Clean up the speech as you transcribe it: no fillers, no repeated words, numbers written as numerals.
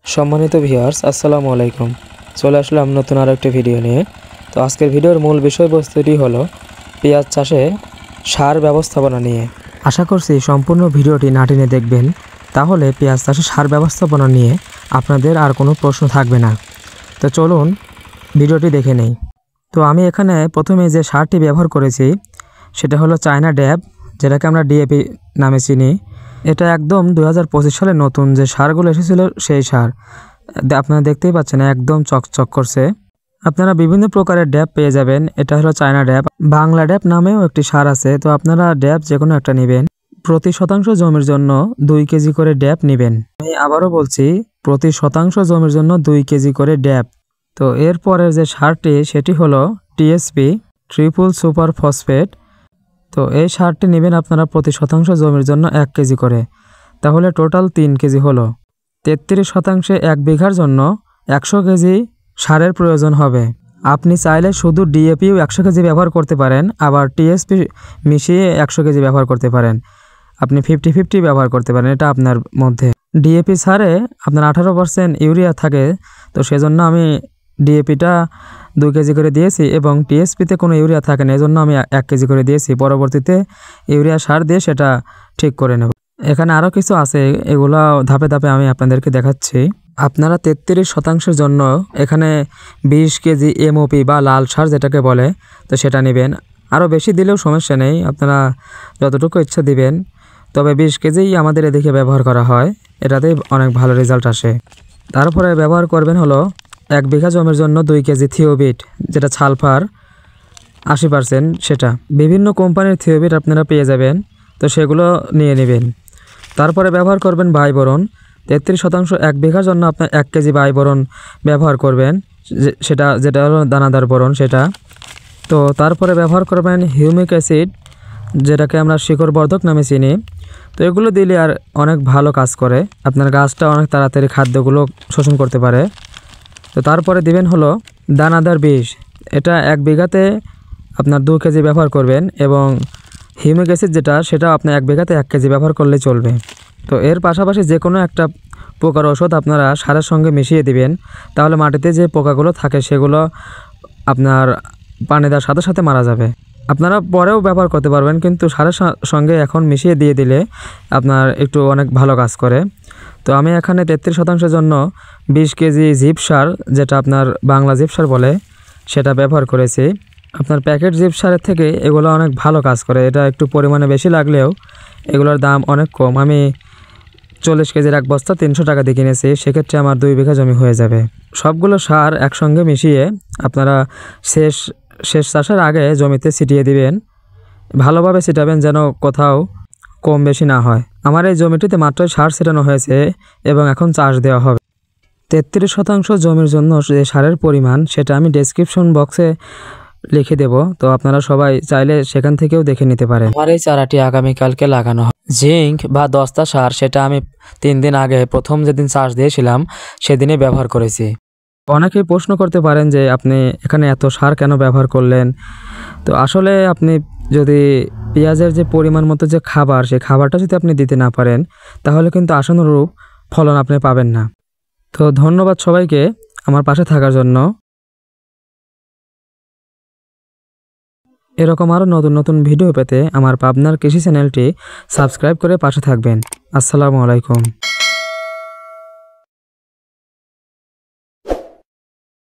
সম্মানিত ভিউয়ার্স, আসসালামু আলাইকুম। চলে আসলাম নতুন আর একটা ভিডিও নিয়ে। তো আজকের ভিডিওর মূল বিষয়বস্তুটি হলো পেঁয়াজ চাষে সার ব্যবস্থাপনা নিয়ে। আশা করছি সম্পূর্ণ ভিডিওটি না টেনে দেখবেন, তাহলে পেঁয়াজ চাষে সার ব্যবস্থাপনা নিয়ে আপনাদের আর কোনো প্রশ্ন থাকবে না। তো চলুন ভিডিওটি দেখে নেই। তো আমি এখানে প্রথমে যে সারটি ব্যবহার করেছি সেটা হলো চায়না ড্যাব, যেটাকে আমরা ডিএপি নামে চিনি। এটা একদম 2025 সালে নতুন যে সারগুলো এসেছিল সেই সার। আপনারা দেখতেই পাচ্ছেন একদম চকচক করছে। আপনারা বিভিন্ন প্রকারের ড্যাব পেয়ে যাবেন। এটা হলো চায়না ড্যাব। বাংলা ড্যাব নামেও একটি সার আছে। তো আপনারা ড্যাব যে কোনো একটা নেবেন। প্রতি শতাংশ জমির জন্য 2 কেজি করে ড্যাব নেবেন। আমি আবারও বলছি, প্রতি শতাংশ জমির জন্য 2 কেজি করে ড্যাব। তো এরপরের যে সারটি সেটি হলো টিএসপি, ট্রিপল সুপার ফসফেট। তো এই সারটি নেবেন আপনারা প্রতি শতাংশ জমির জন্য 1 কেজি করে, তাহলে টোটাল 3 কেজি হলো। 33 শতাংশে 1 বিঘার জন্য 100 কেজি সারের প্রয়োজন হবে। আপনি চাইলে শুধু ডিএপিও 100 কেজি ব্যবহার করতে পারেন, আবার টিএসপি মিশিয়ে 100 কেজি ব্যবহার করতে পারেন। আপনি 50-50 ব্যবহার করতে পারেন, এটা আপনার মধ্যে। ডিএপি সারে আপনার 18% ইউরিয়া থাকে, তো সেজন্য আমি ডিএপিটা 2 কেজি করে দিয়েছি এবং টিএসপিতে কোনো ইউরিয়া থাকে না, এজন্য আমি 1 কেজি করে দিয়েছি। পরবর্তীতে ইউরিয়া সার দিয়ে সেটা ঠিক করে নেব। এখানে আরও কিছু আছে, এগুলো ধাপে ধাপে আমি আপনাদেরকে দেখাচ্ছি। আপনারা 33 শতাংশের জন্য এখানে 20 কেজি এমওপি বা লাল সার যেটাকে বলে, তো সেটা নেবেন। আরও বেশি দিলেও সমস্যা নেই, আপনারা যতটুকু ইচ্ছা দিবেন। তবে 20 কেজিই আমাদের এদিকে ব্যবহার করা হয়, এটাতেই অনেক ভালো রেজাল্ট আসে। তারপরে ব্যবহার করবেন হলো 1 বিঘা জমির জন্য 2 কেজি থিওবিট, যেটা সালফার 80%, সেটা বিভিন্ন কোম্পানির থিওবিট আপনারা পেয়ে যাবেন, তো সেগুলো নিয়ে নেবেন। তারপরে ব্যবহার করবেন বাইবোরন। 33 শতাংশ 1 বিঘার জন্য আপনার 1 কেজি বাইবোরন ব্যবহার করবেন, যেটা হলো দানাদার বোরন সেটা। তো তারপরে ব্যবহার করবেন হিউমিক অ্যাসিড, যেটাকে আমরা শিকড় বর্ধক নামে চিনি। তো এগুলো দিলে আর অনেক ভালো কাজ করে, আপনার গাছটা অনেক তাড়াতাড়ি খাদ্যগুলো শোষণ করতে পারে। তো তারপরে দিবেন হলো দানাদার বিষ, এটা 1 বিঘাতে আপনার 2 কেজি ব্যবহার করবেন, এবং হিউমিক অ্যাসিড সেটা আপনার 1 বিঘাতে 1 কেজি ব্যবহার করলে চলবে। তো এর পাশাপাশি যে কোনো একটা পোকার ওষুধ আপনারা সারের সঙ্গে মিশিয়ে দিবেন, তাহলে মাটিতে যে পোকাগুলো থাকে সেগুলো আপনার পানি দেওয়ার সাথে সাথে মারা যাবে। আপনারা পরেও ব্যবহার করতে পারবেন, কিন্তু সারের সঙ্গে এখন মিশিয়ে দিয়ে দিলে আপনার একটু অনেক ভালো কাজ করে। তো আমি এখানে 33 শতাংশের জন্য 20 কেজি জিপ সার, যেটা আপনার বাংলা জিপ সার বলে, সেটা ব্যবহার করেছি। আপনার প্যাকেট জিপ সারের থেকে এগুলো অনেক ভালো কাজ করে। এটা একটু পরিমাণে বেশি লাগলেও এগুলোর দাম অনেক কম। আমি 40 কেজির 1 বস্তা 300 টাকা দিয়ে কিনেছি, সেক্ষেত্রে আমার 2 বিঘা জমি হয়ে যাবে। সবগুলো সার একসঙ্গে মিশিয়ে আপনারা শেষ চাষের আগে জমিতে ছিটিয়ে দিবেন। ভালোভাবে ছিটাবেন যেন কোথাও কম বেশি না হয়। আমার এই জমিটিতে মাত্র সার ছিটানো হয়েছে এবং এখন চাষ দেওয়া হবে। 33 শতাংশ জমির জন্য যে সারের পরিমাণ সেটা আমি ডেসক্রিপশন বক্সে লিখে দেব, তো আপনারা সবাই চাইলে সেখান থেকেও দেখে নিতে পারেন। আমার এই চারাটি আগামীকালকে লাগানো হবে। জিঙ্ক বা দস্তা সার সেটা আমি 3 দিন আগে প্রথম যেদিন চাষ দিয়েছিলাম সেদিনই ব্যবহার করেছি। অনেকেই প্রশ্ন করতে পারেন যে আপনি এখানে এত সার কেন ব্যবহার করলেন। তো আসলে আপনি যদি পেঁয়াজের যে পরিমাণ মতো যে খাবার, সেই খাবারটা যদি আপনি দিতে না পারেন, তাহলে কিন্তু আশানুরূপ ফলন আপনি পাবেন না। তো ধন্যবাদ সবাইকে আমার পাশে থাকার জন্য। এরকম আরও নতুন নতুন ভিডিও পেতে আমার পাবনার কৃষি চ্যানেলটি সাবস্ক্রাইব করে পাশে থাকবেন। আসসালামু আলাইকুম।